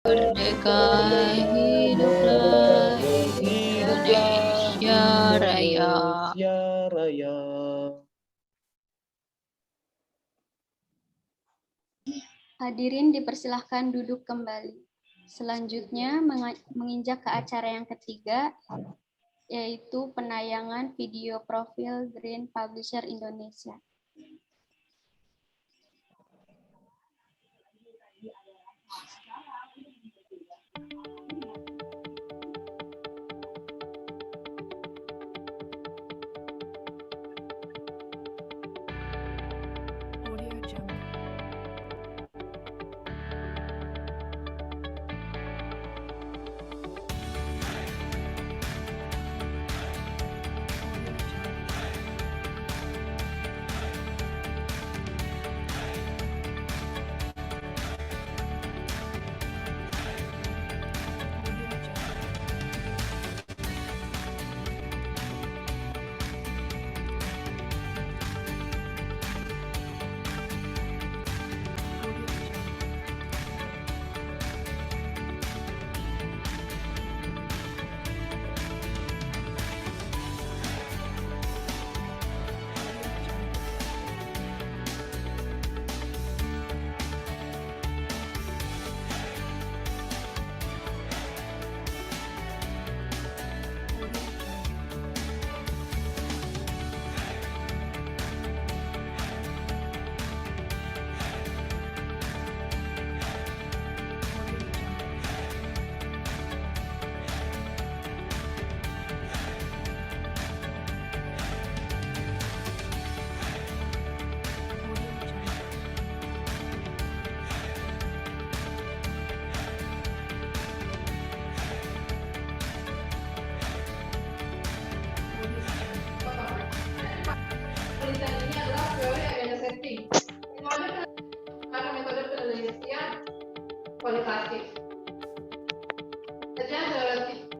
Merdeka, hiduplah Indonesia Raya. Raya. Hadirin dipersilahkan duduk kembali. Selanjutnya menginjak ke acara yang ketiga, yaitu penayangan video profil Green Publisher Indonesia. Penelitian ini adalah teori agenda setting. Metode penelitian kualitatif.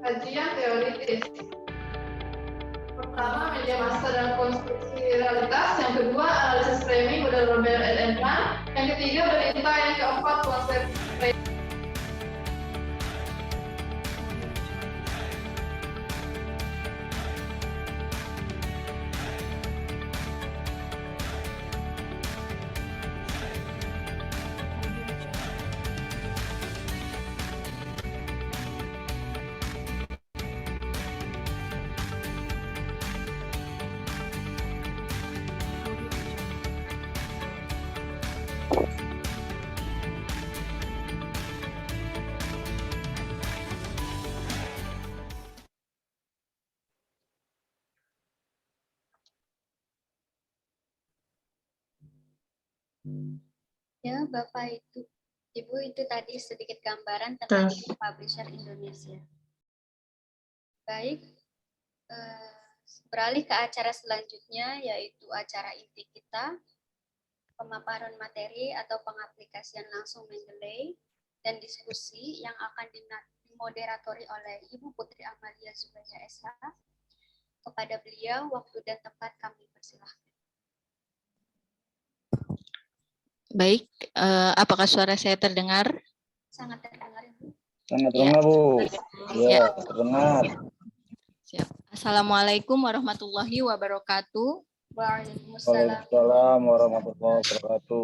Kajian teoritis. Pertama, media massa dan konstruksi realitas. Yang kedua, analisis framing model Robert et al. Yang ketiga, berita. Yang keempat, konsep Ya, Bapak Ibu itu tadi sedikit gambaran tentang Publisher Indonesia. Baik, beralih ke acara selanjutnya, yaitu acara inti kita, pemaparan materi atau pengaplikasian langsung Mendeley, dan diskusi yang akan dimoderatori oleh Ibu Putri Amalia Zubaya SH. Kepada beliau, waktu dan tempat kami persilahkan. Baik, apakah suara saya terdengar? Sangat terdengar, Ibu. Sangat terdengar, Bu. Ya. Terdengar. Siap. Assalamualaikum warahmatullahi wabarakatuh. Waalaikumsalam warahmatullahi wabarakatuh.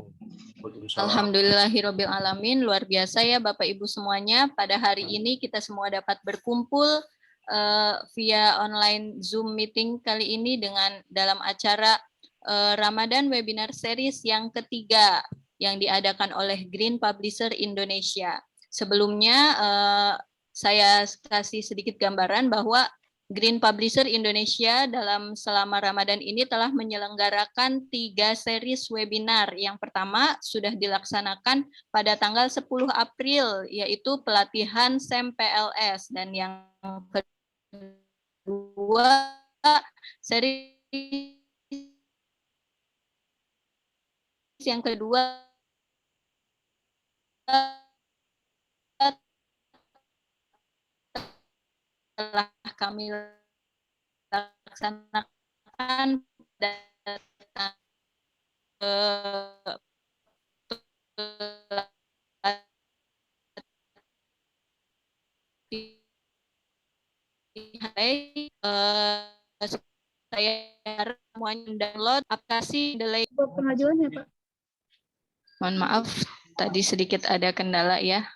Alhamdulillahirabbil alamin. Luar biasa ya Bapak Ibu semuanya. Pada hari ini kita semua dapat berkumpul via online Zoom meeting kali ini dalam acara Ramadan Webinar Series yang ketiga yang diadakan oleh Green Publisher Indonesia. Sebelumnya saya kasih sedikit gambaran bahwa Green Publisher Indonesia selama Ramadan ini telah menyelenggarakan 3 series webinar. Yang pertama sudah dilaksanakan pada tanggal 10 April, yaitu pelatihan SEM PLS. Dan yang kedua, series yang kedua telah kami laksanakan Mendeley. Saya harap semuanya download aplikasi Mendeley. Pengajuannya, Pak. Mohon maaf, tadi sedikit ada kendala ya.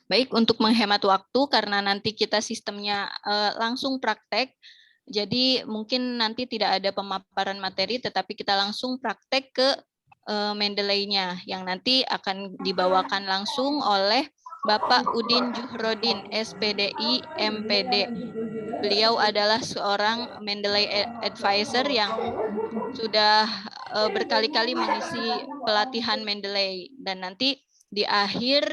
Baik, untuk menghemat waktu karena nanti kita sistemnya langsung praktek, jadi mungkin nanti tidak ada pemaparan materi, tetapi kita langsung praktek ke Mendeley-nya yang nanti akan dibawakan langsung oleh Bapak Udin Juhrodin, SPDI MPD. Beliau adalah seorang Mendeley advisor yang sudah berkali-kali mengisi pelatihan Mendeley, dan nanti di akhir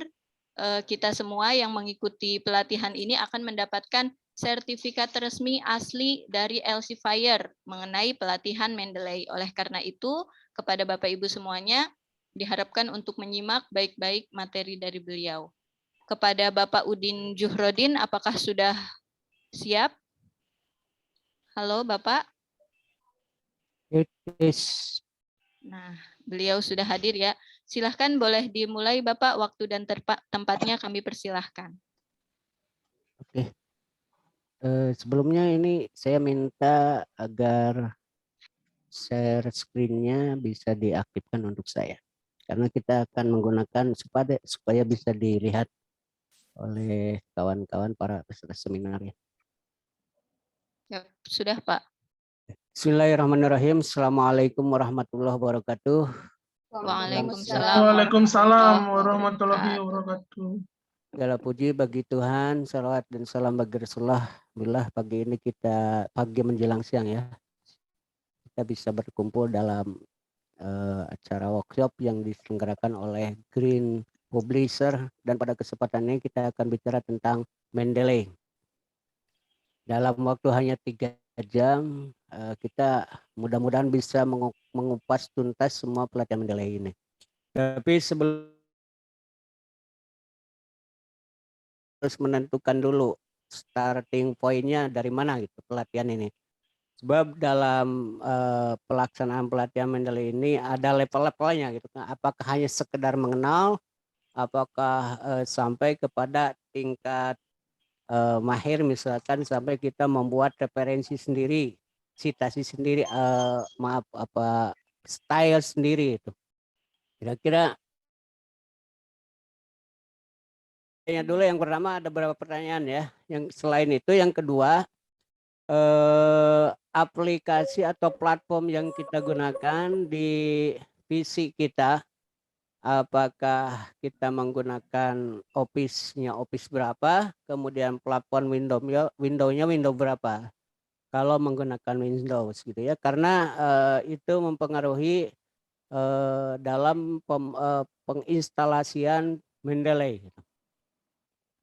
kita semua yang mengikuti pelatihan ini akan mendapatkan sertifikat resmi asli dari Elsevier mengenai pelatihan Mendeley. Oleh karena itu, kepada Bapak Ibu semuanya diharapkan untuk menyimak baik-baik materi dari beliau. Kepada Bapak Udin Juhrodin, apakah sudah siap? Halo Bapak. Yes. Nah, beliau sudah hadir ya. Silahkan boleh dimulai Bapak, waktu dan tempatnya kami persilahkan. Oke. Sebelumnya ini saya minta agar share screen-nya bisa diaktifkan untuk saya. Karena kita akan menggunakan supaya bisa dilihat oleh kawan-kawan para peserta seminar ya. Ya, sudah Pak. Bismillahirrahmanirrahim. Assalamualaikum warahmatullahi wabarakatuh. Waalaikumsalam. Waalaikumsalam warahmatullahi wabarakatuh. Segala puji bagi Tuhan, salawat dan salam bagi Rasulullah. Alhamdulillah pagi ini pagi menjelang siang ya. Kita bisa berkumpul dalam acara workshop yang diselenggarakan oleh Green Publisher, dan pada kesempatan ini kita akan bicara tentang Mendeley. Dalam waktu hanya 3 jam kita mudah-mudahan bisa mengupas tuntas semua pelatihan Mendeley ini. Tapi sebelum harus menentukan dulu starting point-nya dari mana gitu pelatihan ini. Sebab dalam pelaksanaan pelatihan Mendeley ini ada level-levelnya gitu. Apakah hanya sekedar mengenal, apakah sampai kepada tingkat mahir, misalkan sampai kita membuat referensi sendiri, citasi sendiri, style sendiri itu. Kira-kira dulu yang pertama ada beberapa pertanyaan ya. Yang selain itu yang kedua, aplikasi atau platform yang kita gunakan di PC kita, apakah kita menggunakan Office-nya Office berapa, kemudian platform Windows-nya Windows berapa kalau menggunakan Windows gitu ya, karena itu mempengaruhi dalam penginstalasian Mendeley gitu.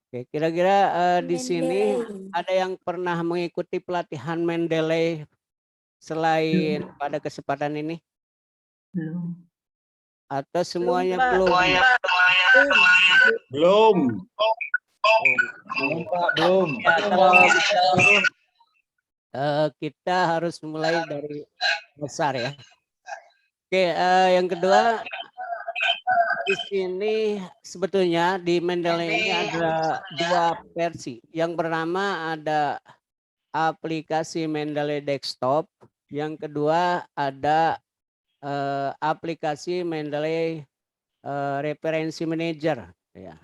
Oke, kira-kira di sini ada yang pernah mengikuti pelatihan Mendeley selain pada kesempatan ini? Atau semuanya belum? Belum. Belum. Kita harus mulai dari besar ya. Oke, yang kedua, di sini sebetulnya di Mendeley ini ada 2 versi. Yang pertama ada aplikasi Mendeley Desktop, yang kedua ada aplikasi Mendeley Referensi Manager ya.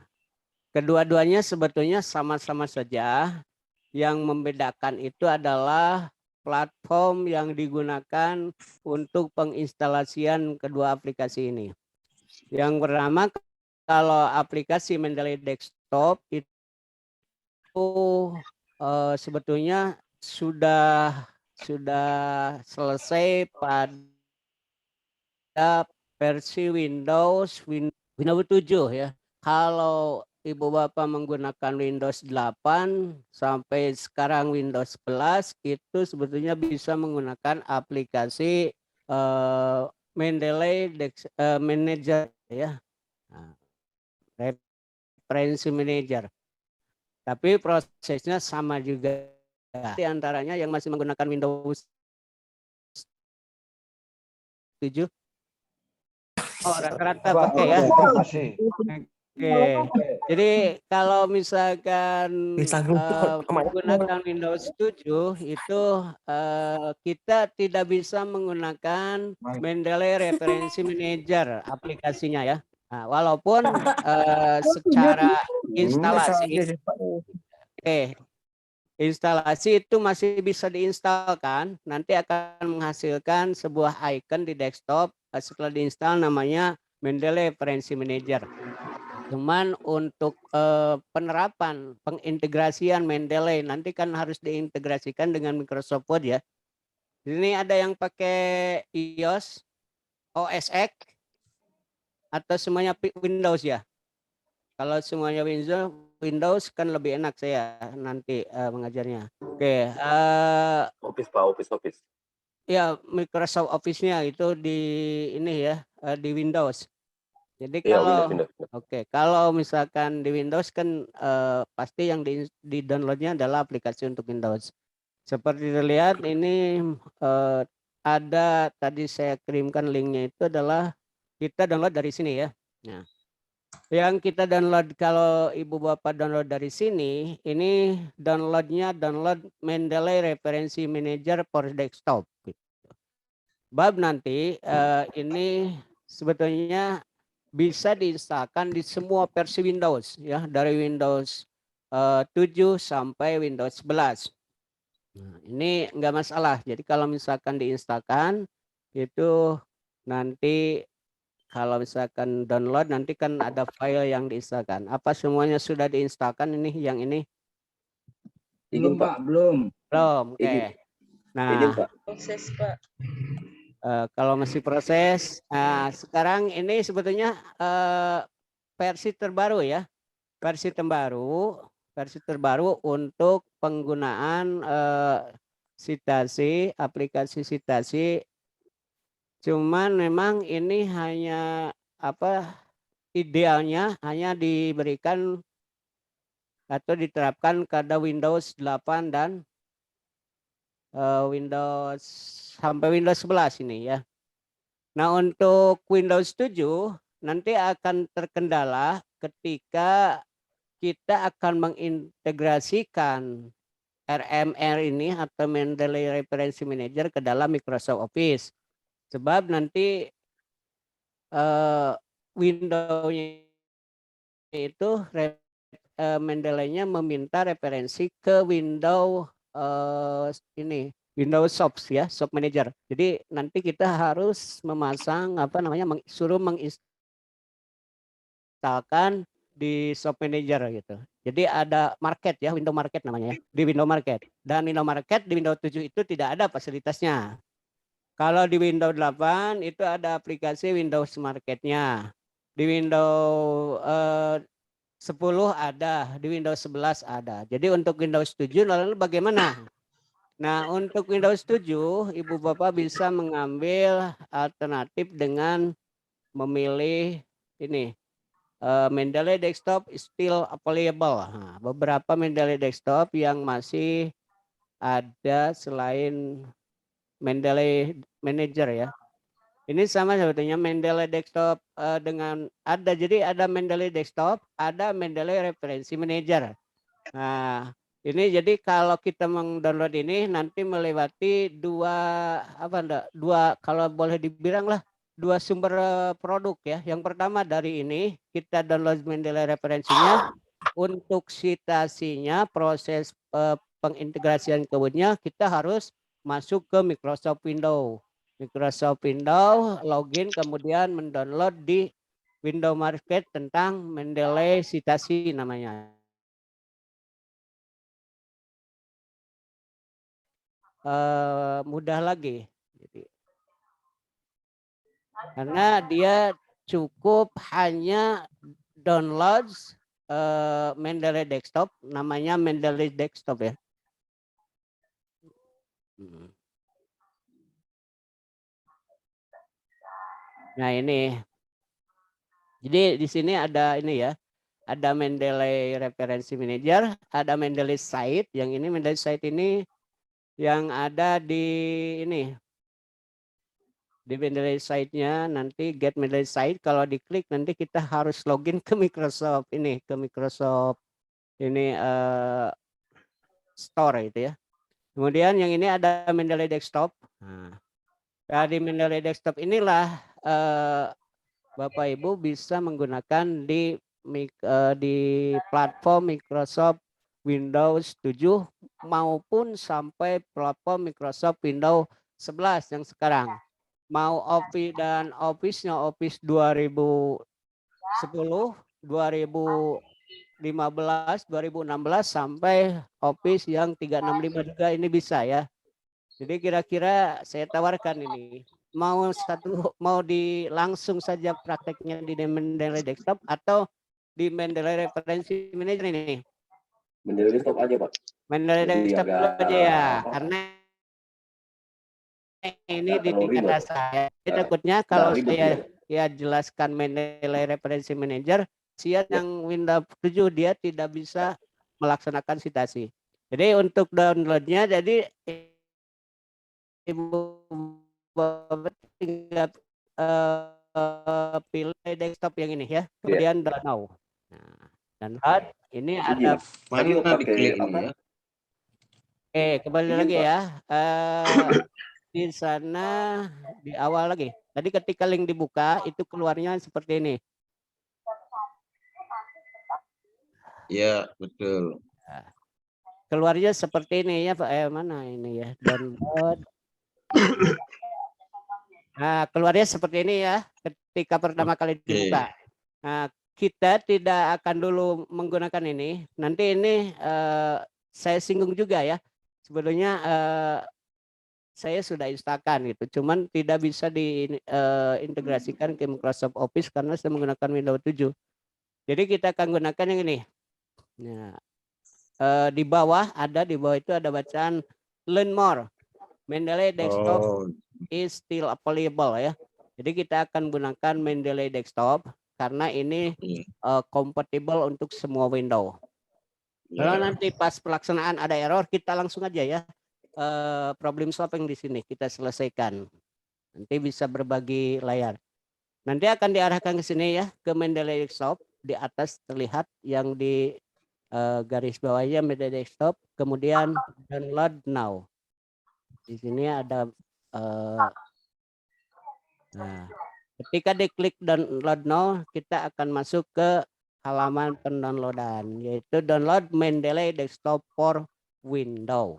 Kedua-duanya sebetulnya sama-sama saja. Yang membedakan itu adalah platform yang digunakan untuk penginstalasian kedua aplikasi ini. Yang pertama, kalau aplikasi Mendeley Desktop itu sebetulnya sudah selesai pada versi Windows 7 ya. Kalau Ibu Bapak menggunakan Windows 8 sampai sekarang Windows 11, itu sebetulnya bisa menggunakan aplikasi Mendeley Manager ya. Nah, Referensi Manager. Tapi prosesnya sama juga. Di antaranya yang masih menggunakan Windows 7. Oh, rata-rata pakai ya. Masih. Oke. Jadi kalau misalkan menggunakan Windows 7 itu kita tidak bisa menggunakan Mendeley Referensi Manager aplikasinya ya. Nah, walaupun secara instalasi, instalasi itu masih bisa diinstalkan, nanti akan menghasilkan sebuah icon di desktop setelah diinstal namanya Mendeley Referensi Manager. Cuman untuk penerapan pengintegrasian Mendeley nanti kan harus diintegrasikan dengan Microsoft Word ya. Ini ada yang pakai iOS, OS X, atau semuanya Windows ya. Kalau semuanya Windows kan lebih enak saya nanti mengajarnya. Oke, Office. ya Microsoft Office-nya itu di ini ya di Windows. Jadi Iya, kalau Windows. Oke, kalau misalkan di Windows kan pasti yang di downloadnya adalah aplikasi untuk Windows. Seperti terlihat ini ada tadi saya kirimkan linknya itu adalah kita download dari sini ya. Nah, yang kita download kalau ibu bapak download dari sini, ini download Mendeley Referensi Manager for Desktop. Bab nanti ini sebetulnya bisa diinstalkan di semua versi Windows ya, dari Windows 7 sampai Windows 11. Nah, ini enggak masalah. Jadi kalau misalkan diinstalkan itu nanti kalau misalkan download nanti kan ada file yang diinstalkan. Apa semuanya sudah diinstalkan ini yang ini? Belum Pak, belum. Belum. Oke. Nah, Proses Pak. Kalau masih proses, nah sekarang ini sebetulnya versi terbaru ya, versi terbaru untuk penggunaan aplikasi citasi. Cuman memang ini hanya idealnya hanya diberikan atau diterapkan pada Windows 8 dan Windows sampai Windows 11 ini ya. Nah, untuk Windows 7 nanti akan terkendala ketika kita akan mengintegrasikan RMR ini atau Mendeley Referensi Manager ke dalam Microsoft Office. Sebab nanti Windows-nya itu Mendeley-nya meminta referensi ke Windows Windows Shop ya, Shop Manager. Jadi nanti kita harus memasang suruh menginstalkan di Shop Manager gitu. Jadi ada market ya, Windows Market namanya ya, di Windows Market. Dan Windows Market di Windows 7 itu tidak ada fasilitasnya. Kalau di Windows 8 itu ada aplikasi Windows Market-nya. Di Windows 10 ada, di Windows 11 ada. Jadi untuk Windows 7 lalu bagaimana? Nah, untuk Windows 7, Ibu Bapak bisa mengambil alternatif dengan memilih ini. Mendeley Desktop is still available. Nah, beberapa Mendeley Desktop yang masih ada selain Mendeley Manager ya. Ini sama sebetulnya Mendeley Desktop jadi ada Mendeley Desktop, ada Mendeley Referensi Manager. Nah, ini jadi kalau kita mendownload ini nanti melewati dua kalau boleh dibilang lah dua sumber produk ya. Yang pertama dari ini kita download Mendeley referensinya, untuk citasinya proses pengintegrasian code-nya kita harus masuk ke Microsoft Windows. Login kemudian mendownload di Windows Market tentang Mendeley citasi namanya. Mudah lagi. Karena dia cukup hanya download Mendeley Desktop, namanya Mendeley Desktop ya. Nah ini, jadi di sini ada ini ya, ada Mendeley Referensi Manager, ada Mendeley Site. Yang ini Mendeley Site ini yang ada di ini Di Mendeley site-nya nanti get Mendeley site, kalau diklik nanti kita harus login ke Microsoft ini, ini store itu ya. Kemudian yang ini ada Mendeley desktop. Nah, dari Mendeley desktop inilah Bapak Ibu bisa menggunakan di platform Microsoft Windows 7 maupun sampai platform Microsoft Windows 11 yang sekarang. Mau Office dan Office-nya Office 2010, 2015, 2016 sampai Office yang 365 juga ini bisa ya. Jadi kira-kira saya tawarkan ini mau langsung saja prakteknya di Mendeley Desktop atau di Mendeley Referensi Manager ini. Mendeley Desktop aja Pak. Mendeley Desktop dulu aja ya, karena ini di tingkat dasar. Takutnya kalau saya ya jelaskan Mendeley Referensi Manager, yang Windows 7 dia tidak bisa melaksanakan citasi. Jadi untuk downloadnya, jadi Ibu tinggal pilih desktop yang ini ya, kemudian download. Nah, download ini ada mana diklik ini ya. Kembali lagi ya. Di sana di awal lagi. Tadi ketika link dibuka itu keluarnya seperti ini. Ya, betul. Nah, keluarnya seperti ini ya Pak. Mana ini ya? Download. Nah, keluarnya seperti ini ya ketika pertama kali dibuka. Nah, kita tidak akan dulu menggunakan ini. Nanti ini saya singgung juga ya. Sebetulnya saya sudah instalkan gitu. Cuman tidak bisa diintegrasikan ke Microsoft Office karena saya menggunakan Windows 7. Jadi kita akan gunakan yang ini. Nah, di bawah itu ada bacaan Learn More. Mendeley Desktop is still available ya. Jadi kita akan gunakan Mendeley Desktop karena ini compatible untuk semua Windows. Kalau nanti pas pelaksanaan ada error, kita langsung aja ya problem solving di sini kita selesaikan. Nanti bisa berbagi layar. Nanti akan diarahkan ke sini ya, ke Mendeley Desktop. Di atas terlihat yang di garis bawahnya Mendeley Desktop, kemudian download now. Di sini ada nah, ketika diklik download now, kita akan masuk ke halaman pendownloadan, yaitu download Mendeley Desktop for Windows.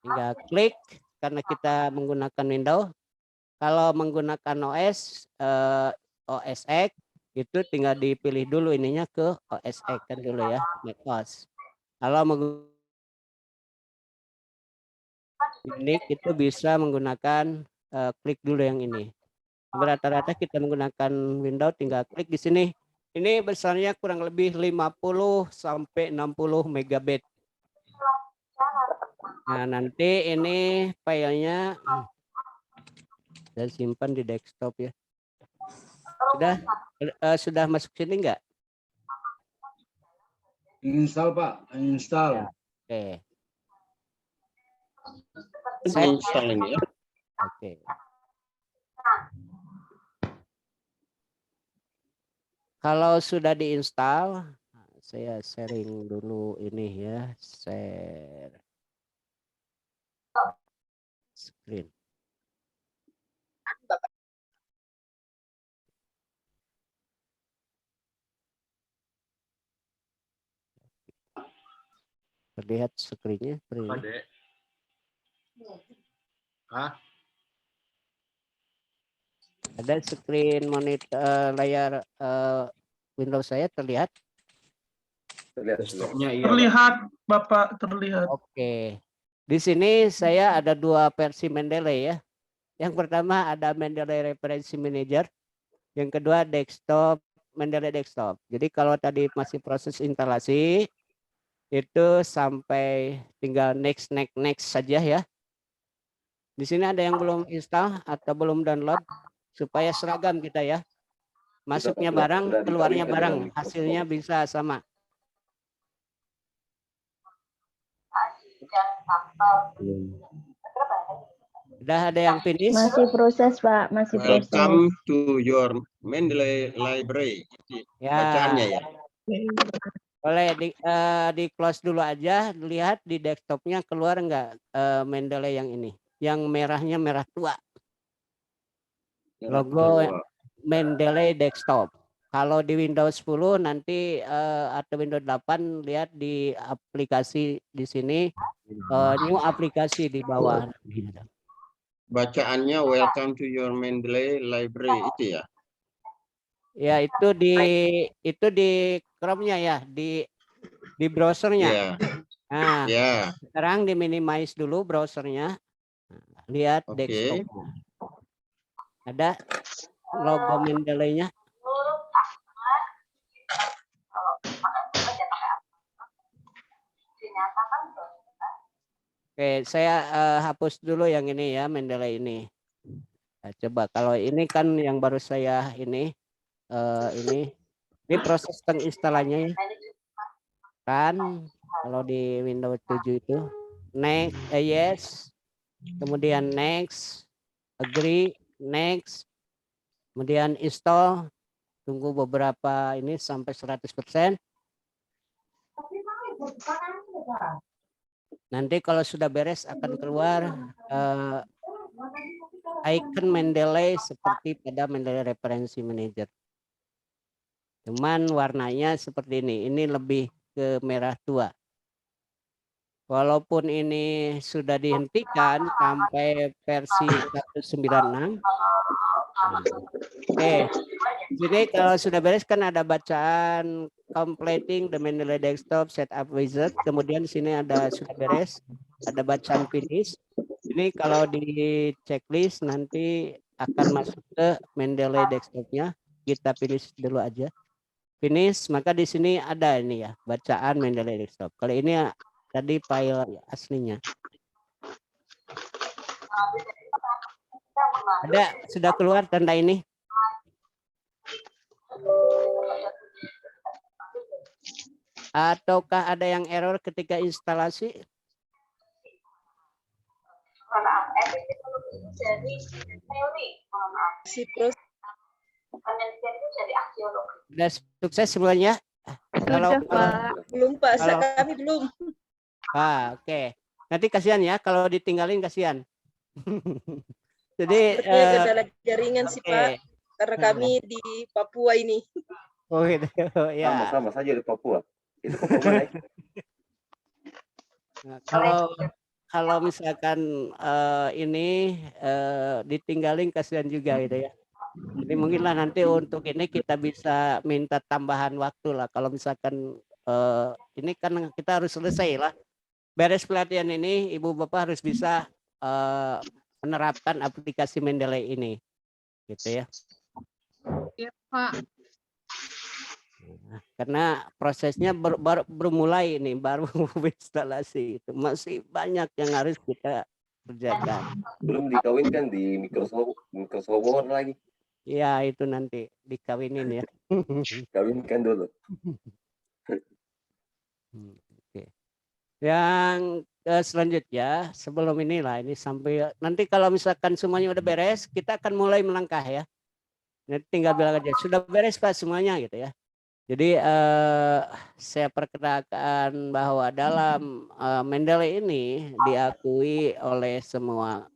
Tinggal klik karena kita menggunakan Windows. Kalau menggunakan OS X itu tinggal dipilih dulu ininya ke OS X kan dulu ya, macOS. Kalau Unix itu bisa menggunakan klik dulu yang ini. Rata-rata kita menggunakan Windows tinggal klik di sini. Ini besarnya kurang lebih 50 sampai 60 megabit. Nah, nanti ini filenya saya simpan di desktop ya. Sudah masuk sini enggak? Install Pak, install. Ya. Oke. Saya install ini ya. Oke. Kalau sudah diinstal, saya sharing dulu ini ya, share screen. Terlihat screen-nya. Ada screen monitor layar Windows saya terlihat? Terlihat Bapak, terlihat. Oke. Di sini saya ada dua versi Mendeley ya. Yang pertama ada Mendeley Reference Manager. Yang kedua desktop, Mendeley Desktop. Jadi kalau tadi masih proses instalasi itu sampai tinggal next saja ya. Di sini ada yang belum install atau belum download supaya seragam kita ya. Masuknya barang, keluarnya barang, hasilnya bisa sama. Udah ada yang finish? Masih proses, Pak. Masih proses. Welcome to your Mendeley library. Ya. Bacaannya ya. Boleh di close dulu aja. Lihat di desktopnya keluar nggak Mendeley yang ini? Yang merahnya merah tua. Logo Mendeley desktop. Kalau di Windows 10 nanti atau Windows 8 lihat di aplikasi di sini new aplikasi di bawah. Bacaannya welcome to your Mendeley library itu ya. Ya itu di Chrome-nya ya, di browsernya. Ya. Nah, Ya. sekarang di minimize dulu browsernya. Lihat desktop. Ada logo Mendeley-nya. Oke, saya hapus dulu yang ini ya, Mendeley ini. Nah, coba kalau ini kan yang baru saya ini proses penginstalannya ya. Kan kalau di Windows 7 itu next, yes, kemudian next, agree, next, kemudian install, tunggu beberapa ini sampai 100%. Nanti kalau sudah beres akan keluar icon Mendeley seperti pada Mendeley Referensi Manager. Cuman warnanya seperti ini. Ini lebih ke merah tua. Walaupun ini sudah dihentikan sampai versi 196. Oke. Jadi kalau sudah beres kan ada bacaan completing the Mendeley desktop setup wizard. Kemudian di sini ada sudah beres, ada bacaan finish. Ini kalau di checklist nanti akan masuk ke Mendeley desktopnya. Kita finish dulu aja. Finish, maka di sini ada ini ya bacaan Mendeley desktop. Kalau ini ya, tadi file aslinya. Ada sudah keluar tanda ini. Ataukah ada yang error ketika instalasi? Sudah sukses semuanya? Sudah, Pak. Belum, Pak. Kami belum. Oke. Nanti kasihan ya kalau ditinggalin kasihan. Jadi kendala jaringan sih, Pak. Karena kami di Papua ini. Oh gitu ya. Sama saja di Papua. Itu Papua. Nah, kalau misalkan ini ditinggalin kasihan juga gitu ya. Jadi mungkinlah nanti untuk ini kita bisa minta tambahan waktu lah. Kalau misalkan ini kan kita harus selesai lah. Beres pelatihan ini, Ibu Bapak harus bisa menerapkan aplikasi Mendeley ini, gitu ya. Iya, Pak. Nah, karena prosesnya baru mulai ini, baru instalasi itu masih banyak yang harus kita kerjakan. Belum dikawinkan di Microsoft Word lagi. Ya itu nanti dikawinin ya. Kawinkan dulu. Oke. Yang selanjutnya sebelum inilah ini sampai nanti kalau misalkan semuanya udah beres kita akan mulai melangkah ya. Nanti tinggal bilang aja sudah beres Pak semuanya gitu ya. Jadi saya perkenalkan bahwa dalam Mendeley ini diakui oleh semua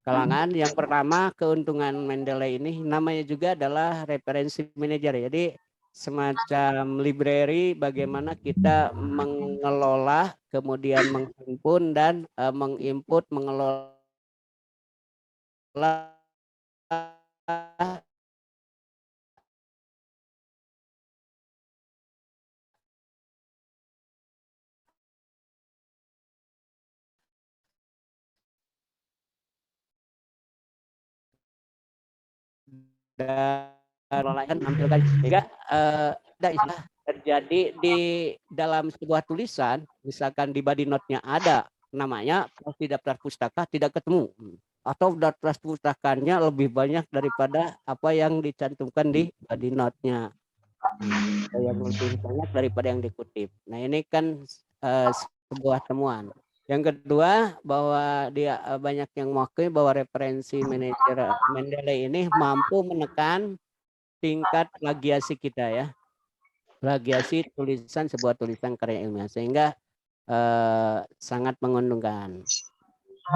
kalangan. Yang pertama keuntungan Mendeley ini namanya juga adalah referensi manager. Jadi semacam library bagaimana kita mengelola, kemudian menghimpun dan menginput, mengelola dan menampilkan sehingga ada istilah terjadi di dalam sebuah tulisan, misalkan di body note-nya ada namanya, di daftar pustaka tidak ketemu, atau daftar pustakanya lebih banyak daripada apa yang dicantumkan di body note-nya, yang lebih banyak daripada yang dikutip. Nah ini kan sebuah temuan. Yang kedua, bahwa dia banyak yang mengakui bahwa referensi manajer Mendeley ini mampu menekan tingkat plagiasi kita ya. Plagiasi tulisan sebuah tulisan karya ilmiah, sehingga sangat menguntungkan.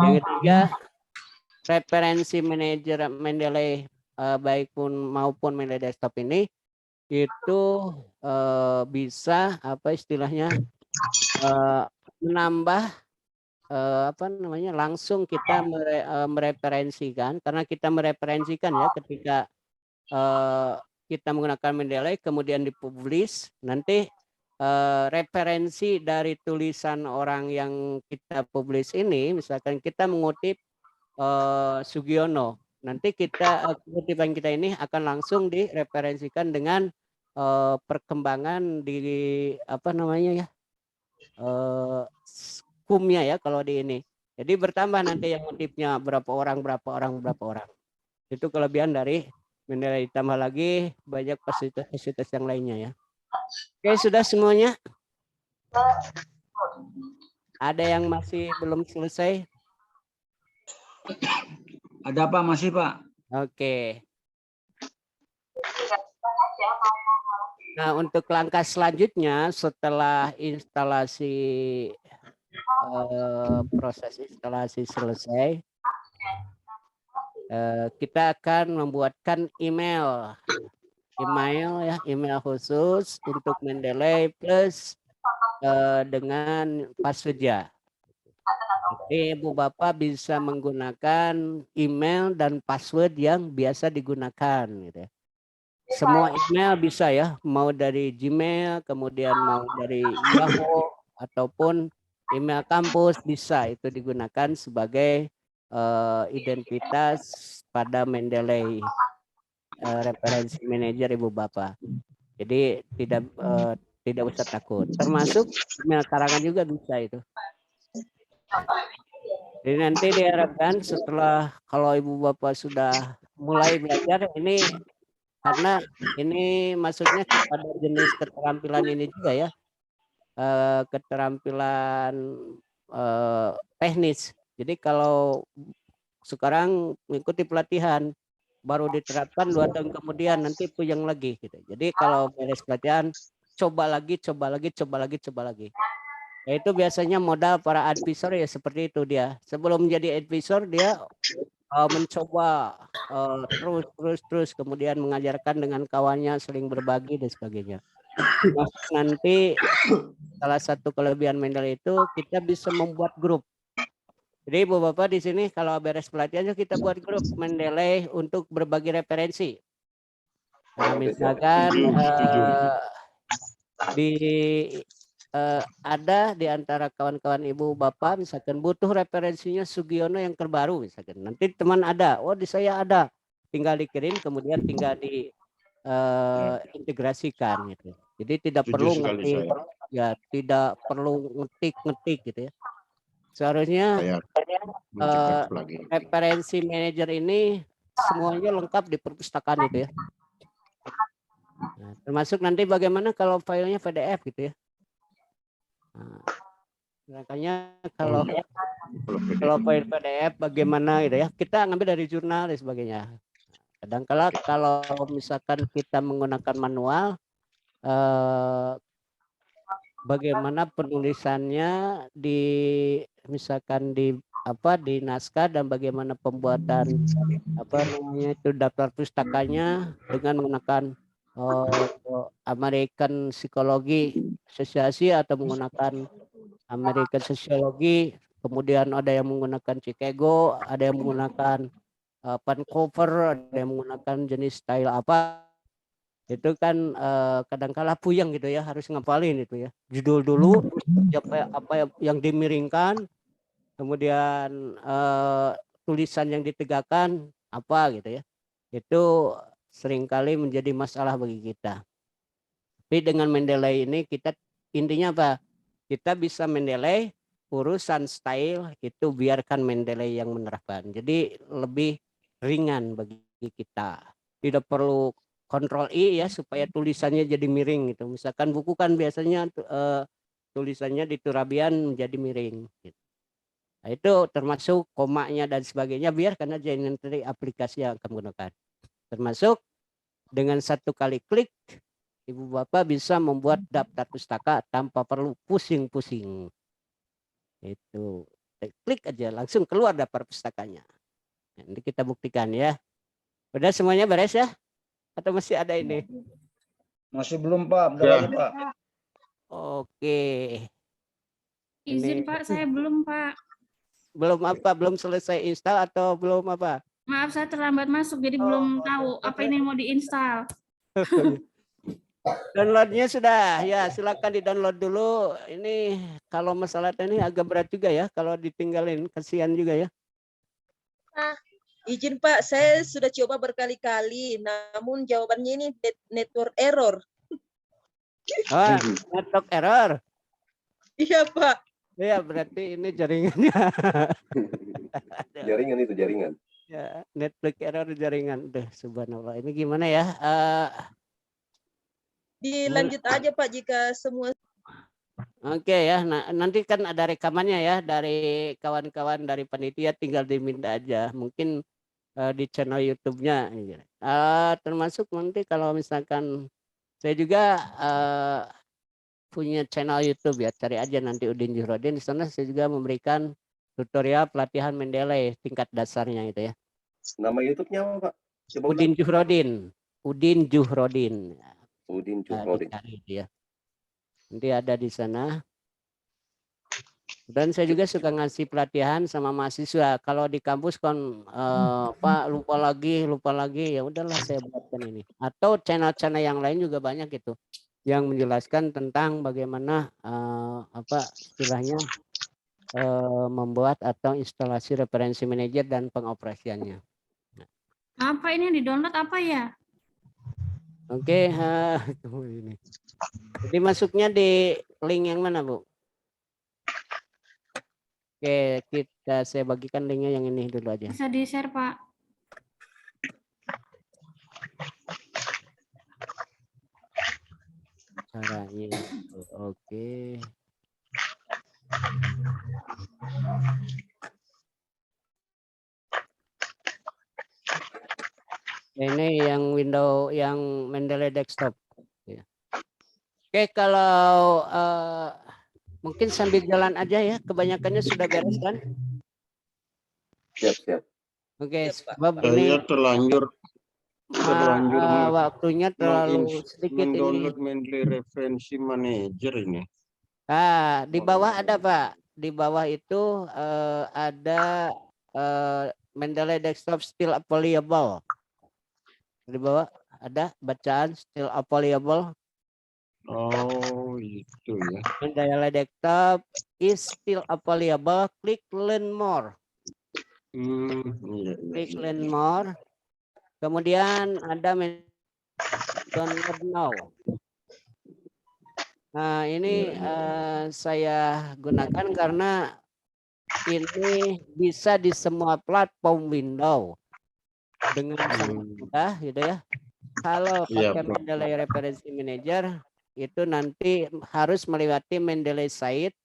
Yang ketiga, referensi manajer Mendeley baik pun maupun Mendeley desktop ini itu bisa apa istilahnya menambah apa namanya langsung kita mereferensikan, karena kita mereferensikan ya ketika kita menggunakan Mendeley kemudian dipublish, nanti referensi dari tulisan orang yang kita publish ini, misalkan kita mengutip Sugiono, nanti kita kutipan kita ini akan langsung direferensikan dengan perkembangan di apa namanya ya kumnya ya kalau di ini. Jadi bertambah nanti yang motifnya berapa orang. Itu kelebihan dari Mendeley, ditambah lagi banyak fasilitas yang lainnya ya. Oke, sudah semuanya? Ada yang masih belum selesai? Ada Pak, masih Pak. Oke. Nah, untuk langkah selanjutnya setelah instalasi proses instalasi selesai, kita akan membuatkan email ya, email khusus untuk Mendeley plus dengan password. Jadi Ibu Bapak bisa menggunakan email dan password yang biasa digunakan gitu ya. Semua email bisa ya, mau dari Gmail, kemudian mau dari Yahoo ataupun email kampus bisa itu digunakan sebagai identitas pada Mendeley referensi manajer Ibu Bapak. Jadi tidak usah takut. Termasuk email karangan juga bisa itu. Jadi nanti diharapkan setelah kalau Ibu Bapak sudah mulai belajar ini, karena ini maksudnya kepada jenis keterampilan ini juga ya, keterampilan teknis. Jadi kalau sekarang mengikuti pelatihan baru diterapkan 2 tahun kemudian nanti puyeng lagi gitu. Jadi kalau beres pelatihan coba lagi. Ya itu biasanya modal para advisor ya seperti itu dia. Sebelum menjadi advisor dia mencoba terus kemudian mengajarkan dengan kawannya, saling berbagi dan sebagainya. Nanti salah satu kelebihan Mendeley itu kita bisa membuat grup. Jadi Ibu Bapak di sini kalau beres pelatihannya kita buat grup Mendeley untuk berbagi referensi. Nah, misalkan ada di antara kawan-kawan Ibu Bapak misalkan butuh referensinya Sugiono yang terbaru misalkan. Nanti teman ada, oh di saya ada. Tinggal dikirim kemudian tinggal diintegrasikan gitu. Jadi tidak perlu ngetik ya, tidak perlu ngetik gitu ya. Seharusnya referensi manajer ini semuanya lengkap di perpustakaan itu ya. Nah, termasuk nanti bagaimana kalau filenya PDF gitu ya. Nah, makanya kalau file PDF bagaimana gitu ya, kita ngambil dari jurnal dan sebagainya. Kadang-kala kalau misalkan kita menggunakan manual, bagaimana penulisannya misalkan di naskah dan bagaimana pembuatan itu daftar pustakanya dengan menggunakan American Psychology Association atau menggunakan American Sociology, kemudian ada yang menggunakan Chicago, ada yang menggunakan Vancouver, ada yang menggunakan jenis style apa, itu kan kadang-kala puyeng gitu ya, harus ngapalin itu ya, judul dulu apa yang dimiringkan, kemudian tulisan yang ditegakkan apa gitu ya, itu seringkali menjadi masalah bagi kita. Tapi dengan Mendeley ini kita intinya apa? Kita bisa Mendeley, urusan style itu biarkan Mendeley yang menerapkan. Jadi lebih ringan bagi kita. Tidak perlu Ctrl I ya supaya tulisannya jadi miring gitu. Misalkan buku kan biasanya tulisannya di Turabian menjadi miring. Gitu. Nah, itu termasuk komanya dan sebagainya, biarkan aja ini nanti aplikasi yang akan gunakan. Termasuk dengan satu kali klik, Ibu Bapak bisa membuat daftar pustaka tanpa perlu pusing-pusing. Itu klik aja langsung keluar daftar pustakanya. Nanti kita buktikan ya. Udah semuanya beres ya? Atau masih ada ini? Masih belum Pak, bentar Ya. lagi Pak. Oke. Izin Ini Pak, saya belum Pak. belum apa? Belum selesai install atau belum apa? Maaf saya terlambat masuk jadi belum tahu apa ini mau diinstal. Downloadnya sudah, ya silakan di-download dulu. Ini kalau masalah ini agak berat juga ya, kalau ditinggalin kasihan juga ya. Izin Pak, saya sudah coba berkali-kali, namun jawabannya ini network error. Wah, network error. Iya Pak. Ya berarti ini jaringannya. Jaringan itu, jaringan. Ya, network error jaringan. Duh, subhanallah. Ini gimana ya? Dilanjut aja Pak jika semua. Oke ya, nah, nanti kan ada rekamannya ya dari kawan-kawan dari panitia, tinggal diminta aja. Mungkin di channel YouTube-nya. Termasuk nanti kalau misalkan saya juga punya channel YouTube ya, cari aja nanti Udin Juhrodin. Di sana saya juga memberikan tutorial pelatihan Mendeley tingkat dasarnya itu ya. Nama YouTube-nya apa Pak? Coba Udin Juhrodin. Udin Juhrodin. Udin Juhrodin. Dicari dia. Nanti ada di sana. Dan saya juga suka ngasih pelatihan sama mahasiswa. Kalau di kampus kan Pak lupa lagi, ya udahlah saya buatkan ini. Atau channel-channel yang lain juga banyak itu yang menjelaskan tentang bagaimana istilahnya membuat atau instalasi referensi manajer dan pengoperasiannya. Apa ini yang di-download apa ya? Oke, ini. Jadi masuknya di link yang mana, Bu? Oke, saya bagikan linknya yang ini dulu aja. Bisa di-share Pak. Caranya itu. Oke. Ini yang window yang Mendeley desktop. Oke, kalau mungkin sambil jalan aja ya, kebanyakannya sudah beres kan? Siap. Oke, Siap, Pak. sebab ini terlanjur waktunya terlalu sedikit ini. mendownload Mendeley Referensi Manager ini. Di bawah ada Pak. Di bawah itu ada Mendeley Desktop Still Available. Di bawah ada bacaan Still Available. Oh, itu ya. Mendeley Desktop is still available. Klik Learn More. Iya. Klik Learn More. Kemudian ada Download Now. Nah, ini saya gunakan karena ini bisa di semua platform Windows dengan sangat mudah, gitu ya. Kalau pakai Mendeley Referensi Manager itu nanti harus melewati Mendeley Site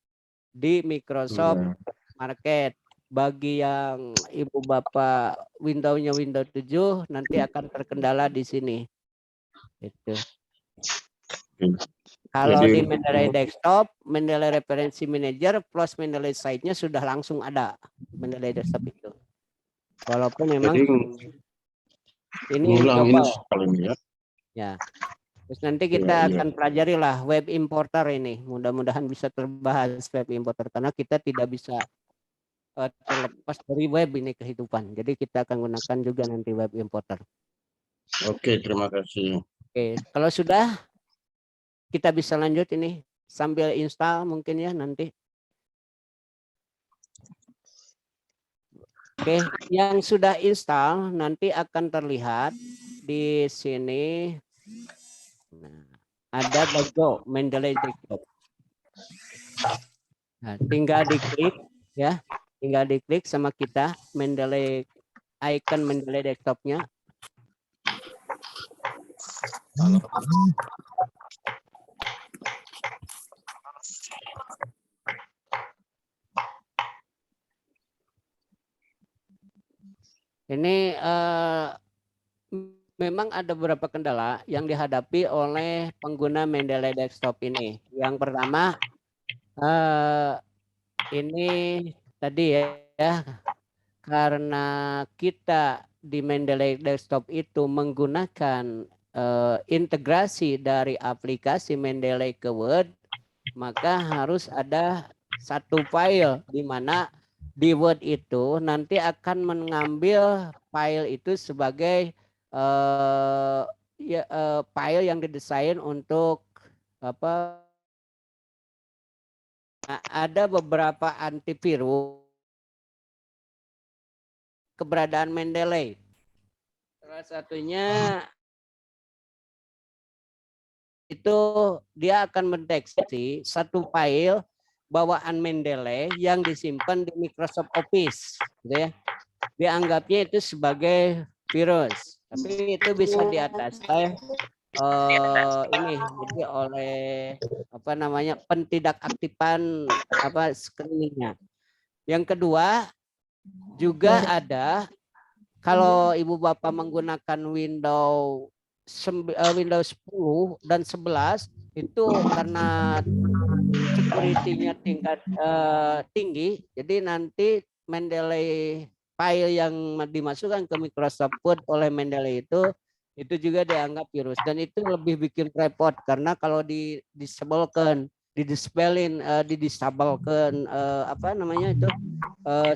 di Microsoft Market. Bagi yang Ibu Bapak Windows-nya Windows 7 nanti akan terkendala di sini. Itu. Kalau di Mendeley Desktop, Mendeley Referensi Manager plus Mendeley Site-nya sudah langsung ada Mendeley Desktop itu. Walaupun memang ini global. Ya. Terus nanti kita akan pelajari lah web importer ini. Mudah-mudahan bisa terbahas web importer karena kita tidak bisa terlepas dari web ini kehidupan. Jadi kita akan gunakan juga nanti web importer. Oke, terima kasih. Oke, kalau sudah kita bisa lanjut ini sambil install mungkin ya nanti. Oke, yang sudah install nanti akan terlihat di sini. Nah, ada logo Mendeley Desktop. Nah, tinggal diklik ya. Tinggal diklik sama kita Mendeley icon Mendeley Desktop-nya. Ini memang ada beberapa kendala yang dihadapi oleh pengguna Mendeley Desktop ini. Yang pertama, ini tadi ya, karena kita di Mendeley Desktop itu menggunakan integrasi dari aplikasi Mendeley ke Word, maka harus ada satu file di mana di Word itu nanti akan mengambil file itu sebagai file yang didesain untuk apa? Nah, ada beberapa antivirus keberadaan Mendeley. Salah satunya itu dia akan mendeteksi satu file bawaan Mendeley yang disimpan di Microsoft Office, gitu ya. Dianggapnya itu sebagai virus, tapi itu bisa diatasi ini jadi oleh apa namanya pentidakaktifan apa screeningnya. Yang kedua juga ada kalau ibu bapak menggunakan Windows 10 dan 11 itu karena security-nya tingkat tinggi, jadi nanti Mendeley file yang dimasukkan ke Microsoft Word oleh Mendeley itu juga dianggap virus, dan itu lebih bikin repot karena kalau didisablekan apa namanya itu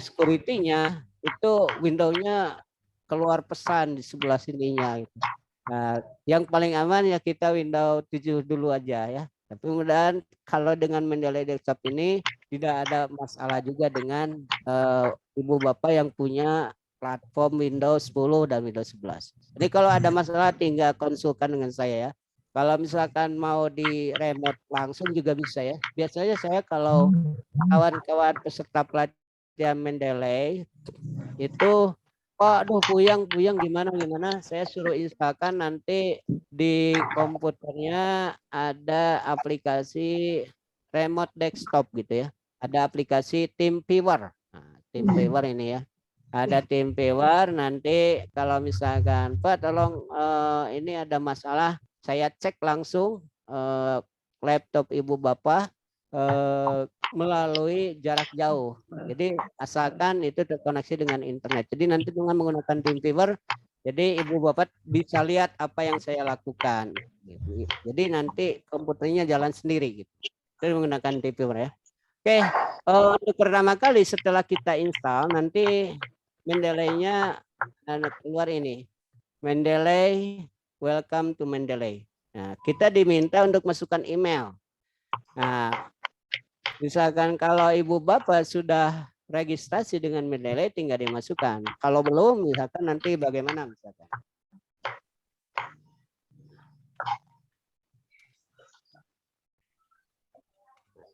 security-nya itu Windows-nya keluar pesan di sebelah sininya gitu. Nah, yang paling aman ya kita Windows 7 dulu aja ya. Tapi mudah-mudahan kalau dengan Mendeley Desktop ini tidak ada masalah juga dengan ibu bapak yang punya platform Windows 10 dan Windows 11. Jadi kalau ada masalah tinggal konsulkan dengan saya ya. Kalau misalkan mau di remote langsung juga bisa ya. Biasanya saya kalau kawan-kawan peserta pelatihan Mendeley itu aduh puyang gimana saya suruh instalkan, nanti di komputernya ada aplikasi remote desktop gitu ya, ada aplikasi TeamViewer. Nah, TeamViewer ini ya, ada TeamViewer. Nanti kalau misalkan Pak tolong ini ada masalah, saya cek langsung laptop ibu bapak melalui jarak jauh. Jadi asalkan itu terkoneksi dengan internet. Jadi nanti dengan menggunakan TeamViewer, jadi ibu bapak bisa lihat apa yang saya lakukan. Jadi nanti komputernya jalan sendiri gitu. Jadi menggunakan TeamViewer ya. Oke, untuk pertama kali setelah kita install, nanti Mendeley-nya keluar ini. Mendeley, welcome to Mendeley. Nah, kita diminta untuk masukkan email. Nah, misalkan kalau ibu bapak sudah registrasi dengan Mendeley tinggal dimasukkan. Kalau belum, misalkan nanti bagaimana misalkan.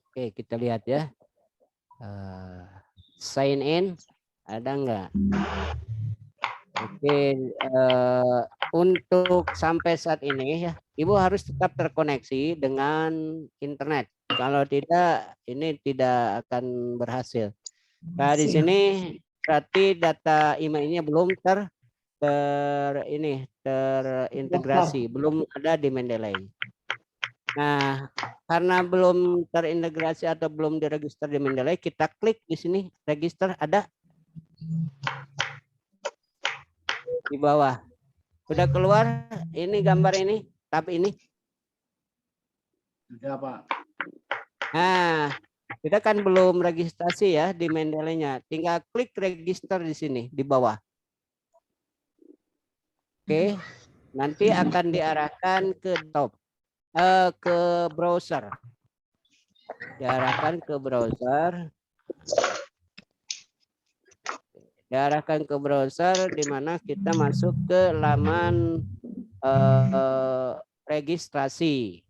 Oke, kita lihat ya. Sign in, ada enggak? Oke, untuk sampai saat ini ya, ibu harus tetap terkoneksi dengan internet. Kalau tidak, ini tidak akan berhasil. Nah, di sini berarti data emailnya belum terintegrasi, belum ada di Mendeley. Nah, karena belum terintegrasi atau belum diregister di Mendeley, kita klik di sini register, ada di bawah. Sudah keluar ini gambar ini, tab ini. Sudah, Pak. Nah, kita kan belum registrasi ya di Mendeley-nya. Tinggal klik register di sini di bawah. Oke, nanti akan diarahkan ke ke browser. Diarahkan ke browser. Diarahkan ke browser di mana kita masuk ke laman registrasi.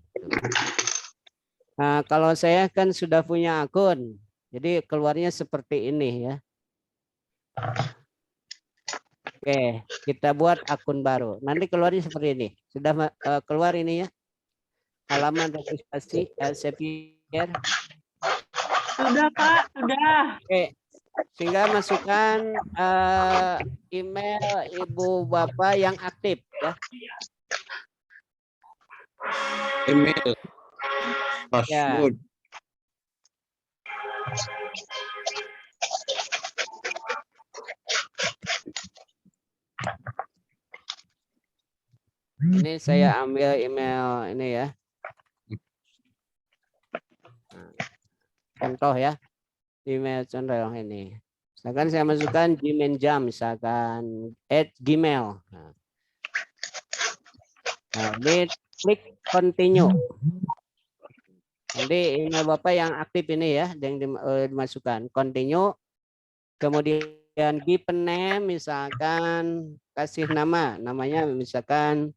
Nah, kalau saya kan sudah punya akun, jadi keluarnya seperti ini ya. Oke, kita buat akun baru. Nanti keluarnya seperti ini. Sudah keluar ini ya. Halaman registrasi Elsevier. Sudah Pak, sudah. Oke, sehingga masukkan email ibu bapak yang aktif ya. Email. Ya. Password. Ini saya ambil email ini ya. Contoh ya. Email contoh ini. Misalkan saya masukkan Gmail jam, misalkan @gmail. Nah, ini klik continue. Nanti email Bapak yang aktif ini ya, yang dimasukkan. Continue. Kemudian give name, misalkan kasih namanya misalkan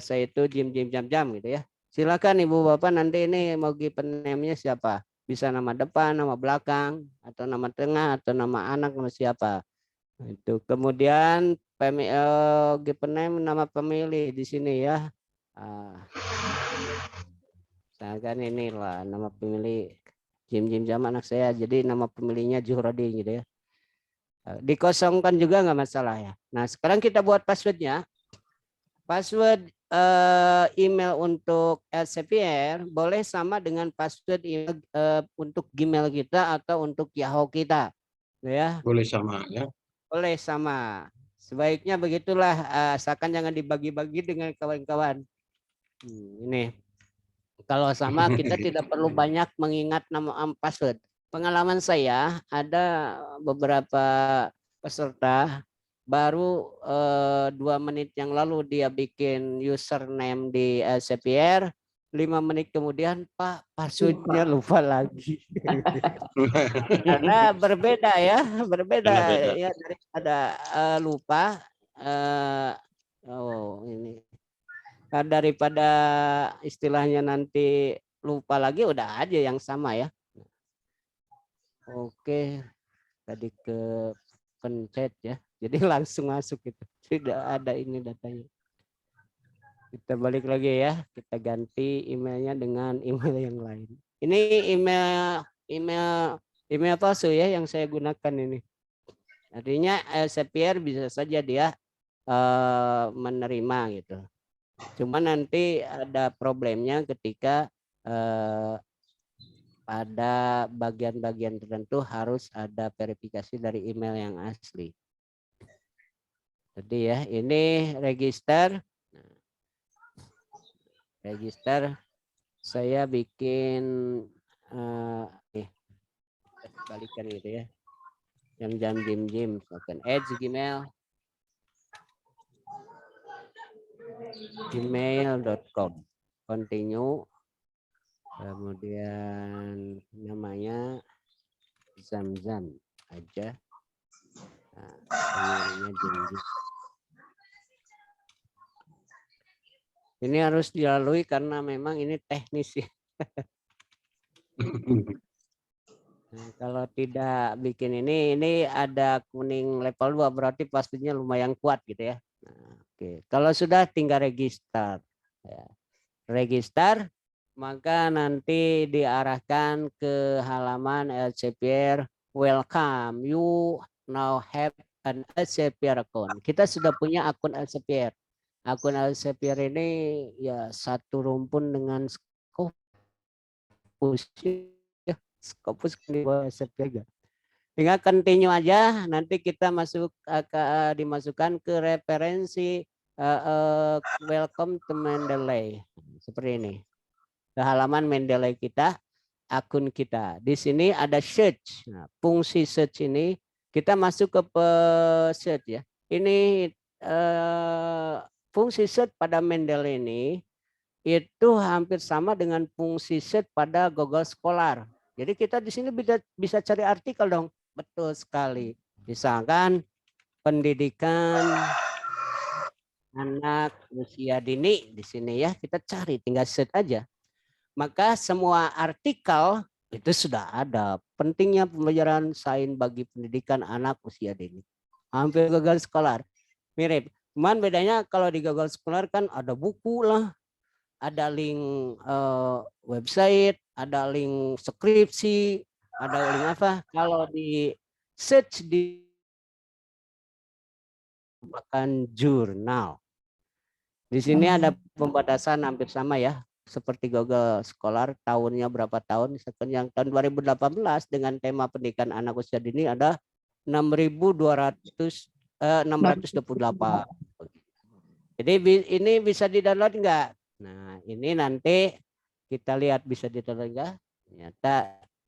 saya itu jam gitu ya. Silakan Ibu Bapak nanti ini mau give name-nya siapa? Bisa nama depan, nama belakang, atau nama tengah, atau nama anak, nama siapa. Itu kemudian give name nama pemilih di sini ya. Misalkan inilah nama pemilih jam anak saya, jadi nama pemilihnya Juhrodin gitu ya. Dikosongkan juga nggak masalah ya. Nah sekarang kita buat passwordnya. Password email untuk LCPR boleh sama dengan password email untuk Gmail kita atau untuk Yahoo kita, ya. Boleh sama ya. Boleh sama. Sebaiknya begitulah, asalkan jangan dibagi-bagi dengan kawan-kawan. Ini kalau sama kita tidak perlu banyak mengingat nama password. Pengalaman saya ada beberapa peserta baru 2 menit yang lalu dia bikin username di LCPR, 5 menit kemudian Pak passwordnya lupa lagi. Karena berbeda ya, berbeda ya daripada lupa. Ini daripada istilahnya nanti lupa lagi, udah aja yang sama ya. Oke, tadi ke pencet ya, jadi langsung masuk itu, tidak ada ini datanya. Kita balik lagi ya, kita ganti emailnya dengan email yang lain. Ini email palsu ya yang saya gunakan ini. Artinya LCPR bisa saja dia menerima gitu. Cuma nanti ada problemnya ketika pada bagian-bagian tertentu harus ada verifikasi dari email yang asli. Jadi ya, ini register. Register saya bikin balikan gitu ya. Yang jam misalkan @gmail gmail.com. Continue. Kemudian namanya Zamzam aja. Nah, ini harus dilalui karena memang ini teknis ya. Nah, kalau tidak bikin ini ada kuning level 2 berarti pastinya lumayan kuat gitu ya. Nah, oke. Kalau sudah tinggal register. Ya. Register, maka nanti diarahkan ke halaman LCPR. Welcome, you now have an LCPR account. Kita sudah punya akun LCPR. Akun LCPR ini ya satu rumpun dengan Scopus ya, Scopus di bawah LCPR. Tinggal continue aja, nanti kita dimasukkan ke referensi welcome to Mendeley seperti ini. Ke halaman Mendeley kita, akun kita. Di sini ada search. Nah, fungsi search ini kita masuk ke search ya. Ini fungsi search pada Mendeley ini itu hampir sama dengan fungsi search pada Google Scholar. Jadi kita di sini bisa cari artikel dong. Betul sekali. Misalkan pendidikan anak usia dini di sini ya, kita cari, tinggal search aja. Maka semua artikel itu sudah ada. Pentingnya pembelajaran sains bagi pendidikan anak usia dini. Hampir Google Scholar. Mirip. Cuman bedanya kalau di Google Scholar kan ada buku lah, ada link website, ada link skripsi, ada link apa. Kalau di search di merupakan jurnal. Di sini ada pembatasan hampir sama ya, seperti Google Scholar, tahunnya berapa tahun. Misalkan yang tahun 2018 dengan tema pendidikan anak usia dini ada 628. Jadi ini bisa di-download enggak? Nah, ini nanti kita lihat bisa di-download enggak? Ternyata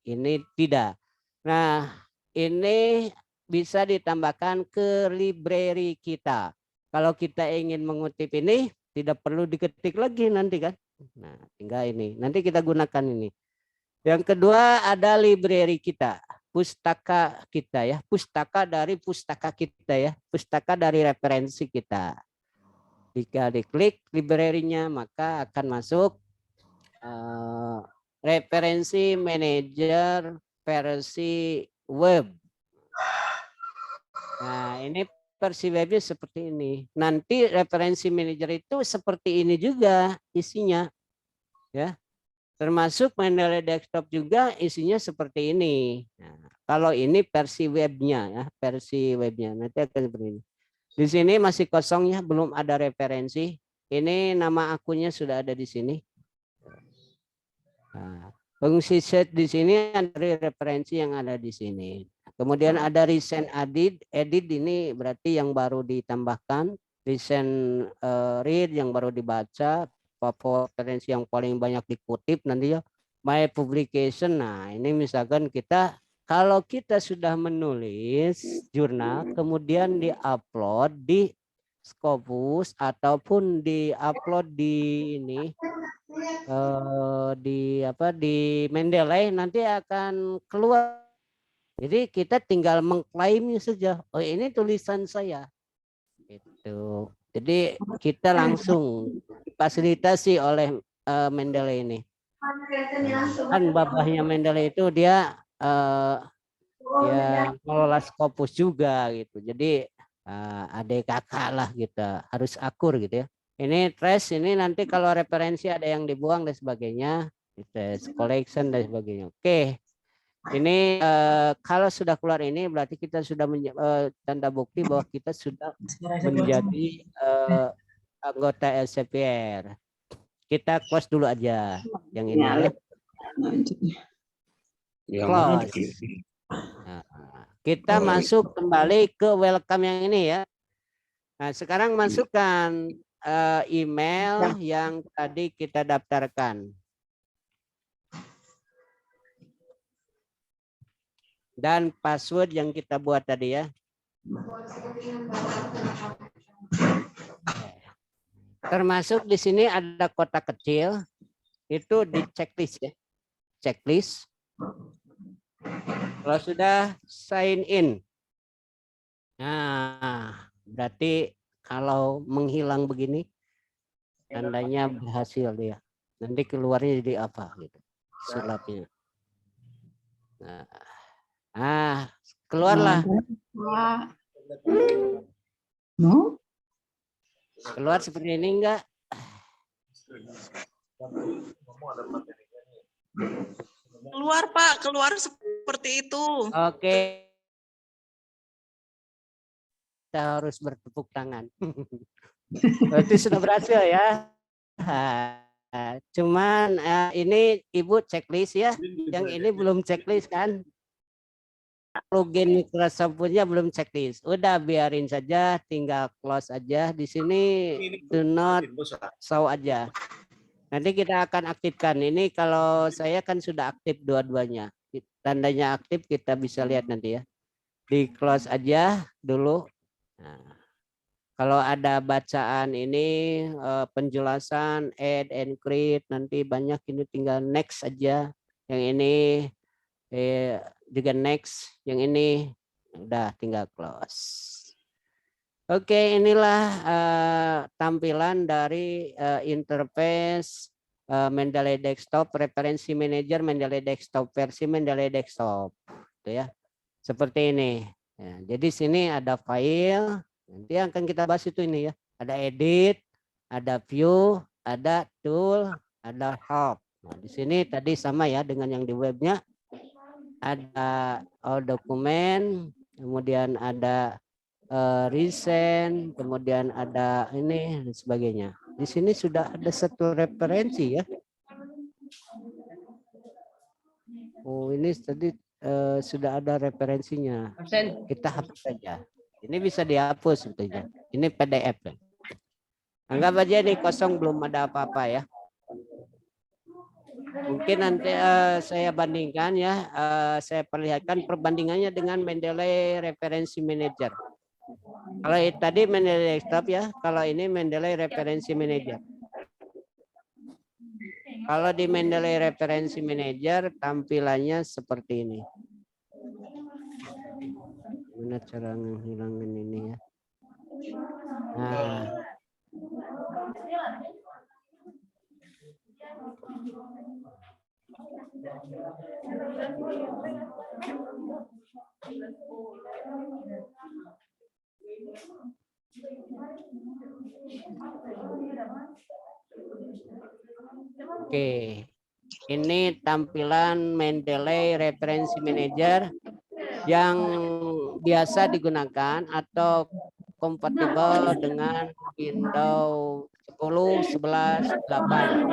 ini tidak. Nah, ini bisa ditambahkan ke library kita. Kalau kita ingin mengutip ini, tidak perlu diketik lagi nanti kan. Nah, tinggal ini. Nanti kita gunakan ini. Yang kedua ada library kita. Pustaka kita ya. Pustaka dari pustaka kita ya. Pustaka dari referensi kita. Jika diklik library-nya, maka akan masuk referensi manager versi web. Nah, ini versi webnya seperti ini. Nanti referensi manager itu seperti ini juga isinya. Ya. Termasuk Mendeley desktop juga isinya seperti ini. Nah, kalau ini versi webnya ya, versi webnya nanti akan seperti ini. Di sini masih kosong ya, belum ada referensi. Ini nama akunnya sudah ada di sini. Nah, fungsi set di sini dari referensi yang ada di sini. Kemudian ada recent edit ini berarti yang baru ditambahkan. Recent read yang baru dibaca. Referensi yang paling banyak dikutip nanti ya. My publication. Nah, ini misalkan kita kalau kita sudah menulis jurnal kemudian diupload di Scopus ataupun diupload di ini di Mendeley nanti akan keluar. Jadi kita tinggal mengklaimnya saja. Oh, ini tulisan saya. Itu. Jadi kita langsung difasilitasi oleh Mendeley ini. Kan babahnya Mendeley itu dia ya mengelola Scopus juga gitu. Jadi adik kakak lah gitu, harus akur gitu ya. Ini trace ini nanti kalau referensi ada yang dibuang dan sebagainya, trace collection dan sebagainya. Oke. Ini kalau sudah keluar ini berarti kita sudah tanda bukti bahwa kita sudah menjadi anggota LCPR. Kita close dulu aja yang ini ya. Close. Nah, kita masuk kembali ke welcome yang ini ya. Nah, sekarang masukkan email yang tadi kita daftarkan. Dan password yang kita buat tadi ya. Termasuk di sini ada kotak kecil. Itu di checklist ya. Checklist. Kalau sudah sign in. Nah, berarti kalau menghilang begini tandanya berhasil dia. Nanti keluarnya jadi apa gitu. Sulapnya. Nah, keluarlah. Keluar seperti ini enggak? Keluar Pak, keluar seperti itu. Oke. Kita harus bertepuk tangan. Berarti sudah berhasil ya. Cuman ini Ibu checklist ya. Yang ini belum checklist kan? Plugin Microsoft punya belum checklist. Udah biarin saja, tinggal close aja. Di sini do not show aja. Nanti kita akan aktifkan. Ini kalau saya kan sudah aktif dua-duanya. Tandanya aktif kita bisa lihat nanti ya. Di close aja dulu. Nah, kalau ada bacaan ini penjelasan add and create nanti banyak, ini tinggal next aja. Yang ini juga next, yang ini udah tinggal close. Oke, inilah tampilan dari interface Mendeley Desktop, referensi manager Mendeley Desktop versi Mendeley Desktop, gitu ya. Seperti ini. Ya, jadi sini ada file, nanti akan kita bahas itu ini ya. Ada edit, ada view, ada tool, ada help. Nah, di sini tadi sama ya dengan yang di webnya. Ada all dokumen, kemudian ada recent, kemudian ada ini dan sebagainya. Di sini sudah ada satu referensi ya. Oh, ini tadi sudah ada referensinya. Kita hapus saja. Ini bisa dihapus sebetulnya. Ini PDF. Ya. Anggap aja ini kosong, belum ada apa-apa ya. Mungkin nanti saya bandingkan ya, saya perlihatkan perbandingannya dengan Mendeley Referensi Manager. Kalau tadi Mendeley Desktop ya, kalau ini Mendeley Referensi Manager. Kalau di Mendeley Referensi Manager tampilannya seperti ini. Gimana cara menghilangkan ini ya? Nah. Oke, ini tampilan Mendeley Referensi Manager yang biasa digunakan atau kompatibel dengan Windows 10, 11, 8.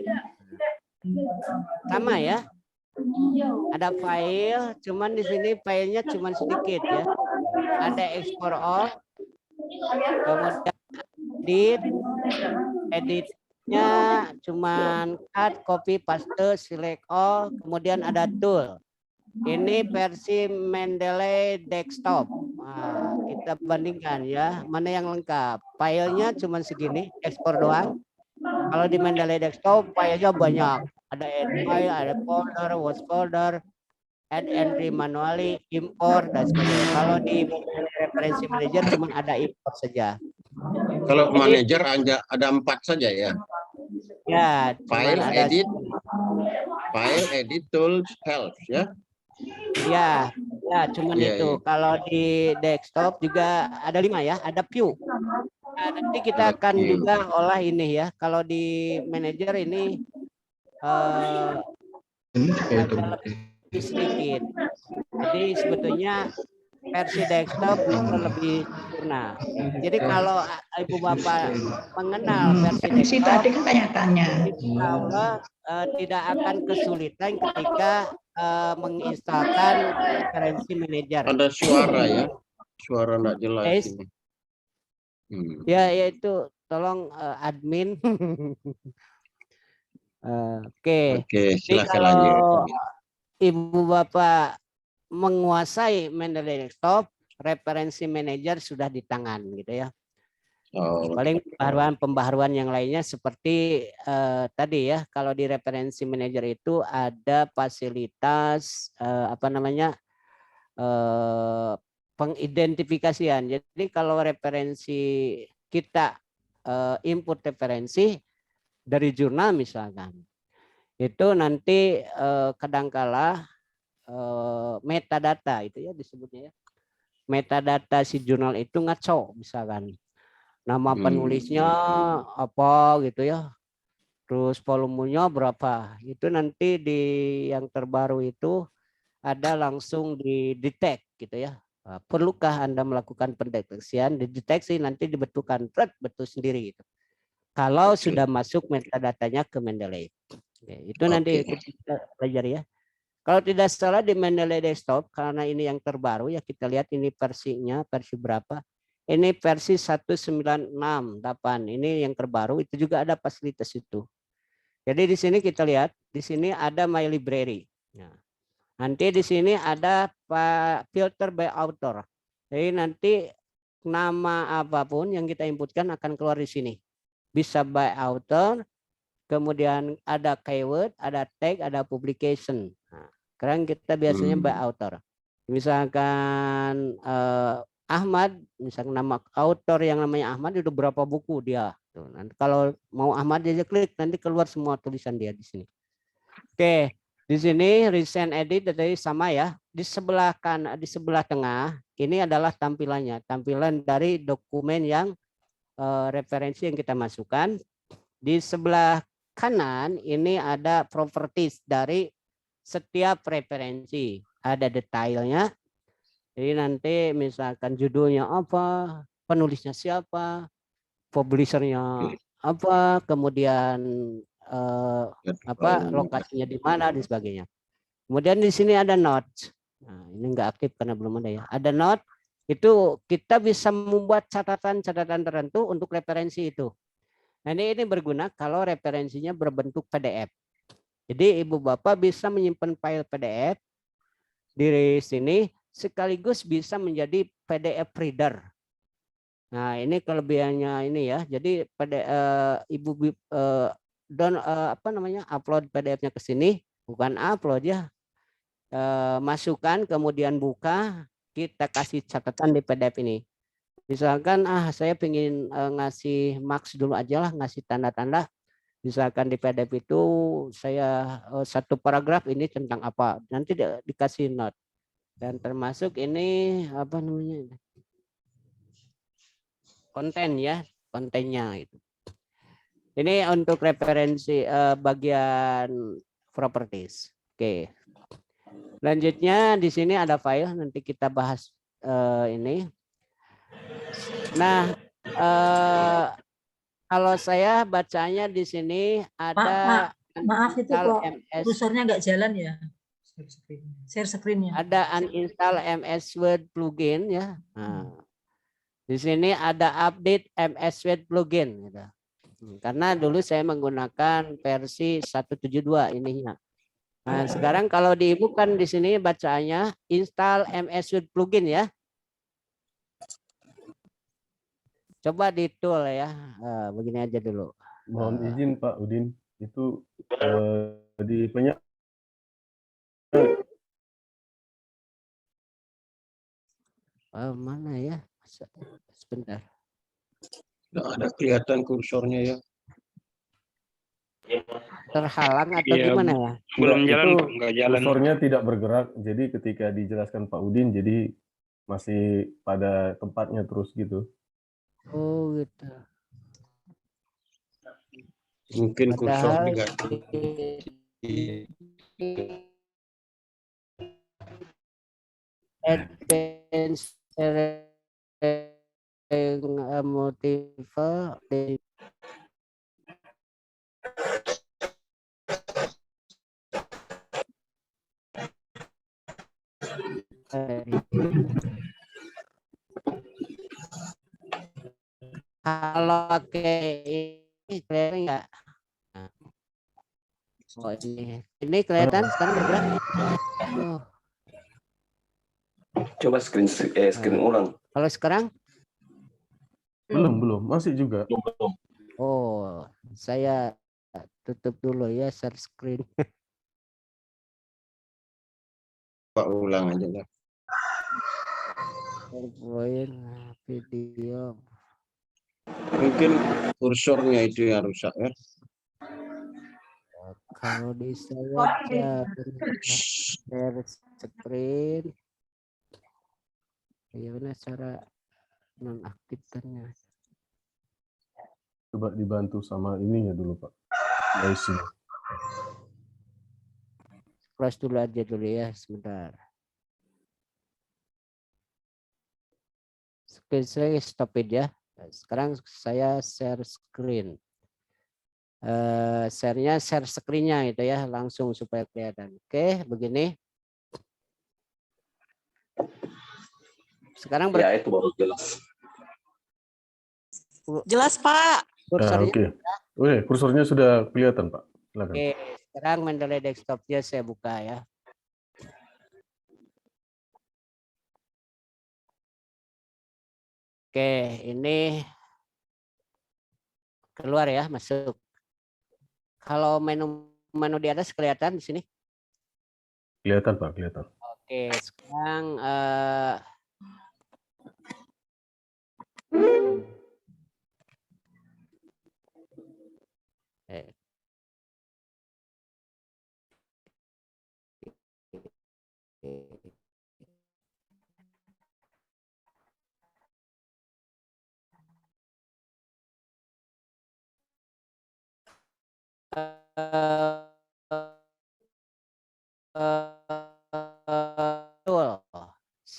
Ya. Sama ya. Ada file, cuman di sini filenya cuman sedikit ya. Ada export all, kemudian editnya cuman cut, copy, paste, select all, kemudian ada tool. Ini versi Mendeley Desktop. Nah, kita bandingkan ya, mana yang lengkap. Filenya cuman segini, ekspor doang. Kalau di Mendeley Desktop filenya banyak. Ada add file, ada folder, watch folder, add entry manually, import dan sebagainya. Kalau di Referensi Manager cuma ada import saja. Kalau manager ada 4 saja ya. Ya, File, edit, tools, help ya. Ya, cuman itu. Iya. Kalau di desktop juga ada 5 ya, ada view. Nah, nanti kita akan juga olah ini ya. Kalau di manager ini lebih sedikit. Jadi sebetulnya versi desktop lebih sempurna. Jadi kalau Ibu Bapak mengenal versi desktop, insya Allah tidak akan kesulitan ketika menginstalkan referensi manager. Ada suara ya, suara enggak jelas ini. Ya, yaitu tolong admin. Oke, silakan kalau lanjut. Ibu Bapak menguasai Mendeley Desktop, referensi manager sudah di tangan gitu ya. Paling pembaharuan yang lainnya seperti tadi ya, kalau di referensi manager itu ada fasilitas pengidentifikasian. Jadi kalau referensi kita input referensi dari jurnal misalkan, itu nanti kadangkala metadata itu ya disebutnya ya. Metadata si jurnal itu ngaco misalkan. Nama penulisnya apa gitu ya. Terus volumenya berapa. Itu nanti di yang terbaru itu ada langsung di-detect gitu ya. Perlukah Anda melakukan pendeteksian? Dideteksi nanti dibetulkan betul sendiri gitu. Kalau sudah masuk metadatanya ke Mendeley. Itu nanti kita pelajari ya. Kalau tidak salah di Mendeley Desktop, karena ini yang terbaru ya, kita lihat ini versinya, versi berapa. Ini versi 1968. Ini yang terbaru, itu juga ada fasilitas itu. Jadi di sini kita lihat, di sini ada My Library. Nah, nanti di sini ada filter by author. Jadi nanti nama apapun yang kita inputkan akan keluar di sini. Bisa by author, kemudian ada keyword, ada tag, ada publication. Nah, sekarang kita biasanya by author. Misalkan Ahmad, misalkan nama author yang namanya Ahmad itu berapa buku dia. Tuh, nanti kalau mau Ahmad aja klik nanti keluar semua tulisan dia di sini. Oke, di sini recent edit tadi sama ya. Di sebelah tengah ini adalah tampilannya, tampilan dari dokumen yang referensi yang kita masukkan. Di sebelah kanan ini ada properties dari setiap referensi. Ada detailnya. Jadi nanti misalkan judulnya apa, penulisnya siapa, publishernya apa, kemudian apa lokasinya di mana dan sebagainya. Kemudian di sini ada notes. Nah, ini enggak aktif karena belum ada ya. Ada note, itu kita bisa membuat catatan-catatan tertentu untuk referensi itu. Nah, ini berguna kalau referensinya berbentuk PDF. Jadi Ibu Bapak bisa menyimpan file PDF di sini sekaligus bisa menjadi PDF reader. Nah, ini kelebihannya ini ya. Jadi pada Ibu apa namanya? Upload PDF-nya ke sini, bukan upload ya. Masukkan kemudian buka, kita kasih catatan di PDF ini. Misalkan saya ingin ngasih marks dulu aja lah, ngasih tanda-tanda. Misalkan di PDF itu saya satu paragraf ini tentang apa, nanti dikasih note. Dan termasuk ini apa namanya, konten ya, kontennya itu. Ini untuk referensi bagian properties. Oke. Lanjutnya di sini ada file, nanti kita bahas ini. Nah, kalau saya bacanya di sini ada maaf itu kok kursornya nggak jalan ya. Share screen-nya. Ada uninstall MS Word plugin ya. Nah, di sini ada update MS Word plugin gitu. Karena dulu saya menggunakan versi 172 ininya. Nah, sekarang kalau di Ibu kan di sini bacaannya install MS Word plugin ya. Coba di tool ya. Begini aja dulu. Mohon izin Pak Udin, itu di banyak mana ya? Sebentar. Nggak ada kelihatan kursornya ya. Terhalang atau gimana ya? Belum jalan, nggak jalan. Kursornya tidak bergerak, jadi ketika dijelaskan Pak Udin, jadi masih pada tempatnya terus gitu. Oh gitu. Mungkin kursor diganti. Advance motiva kalau pakai ini kelihatan nggak? Oh ini kelihatan sekarang bergerak. Oh. Coba screen ulang. Kalau sekarang? Belum, masih juga. Oh, saya tutup dulu ya share screen. Pak ulang aja lah. PowerPoint video. Mungkin kursornya itu yang rusak ya. Kalau di saya share screen. Bagaimana cara nonaktifkannya? Coba dibantu sama ininya dulu Pak. Voice-nya. Close dulu aja dulu ya, sebentar. Screen saya stop it ya. Sekarang saya share screen. Share-nya share screen-nya itu ya, langsung supaya kelihatan. Oke, begini. Sekarang ya itu baru jelas. Jelas Pak. Kursornya. Oke, kursornya sudah kelihatan Pak. Silakan. Oke, sekarang Mendeley desktop-nya saya buka ya. Oke, ini keluar ya, masuk. Kalau menu di atas kelihatan di sini? Kelihatan Pak, kelihatan. Oke, sekarang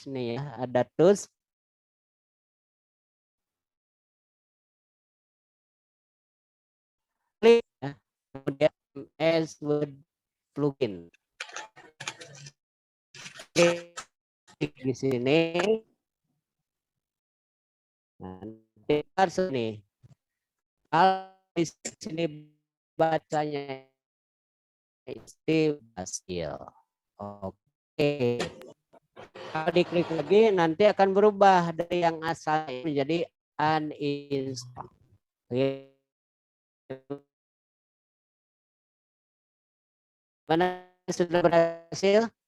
nih ya, ada tools. Klik ya. Kemudian MS Word plugin. Klik di sini. Nanti harus nih. Kalau di sini bacanya Basil. Oke. Kalau diklik lagi nanti akan berubah dari yang asalnya menjadi uninstall. Mana sudah berhasil?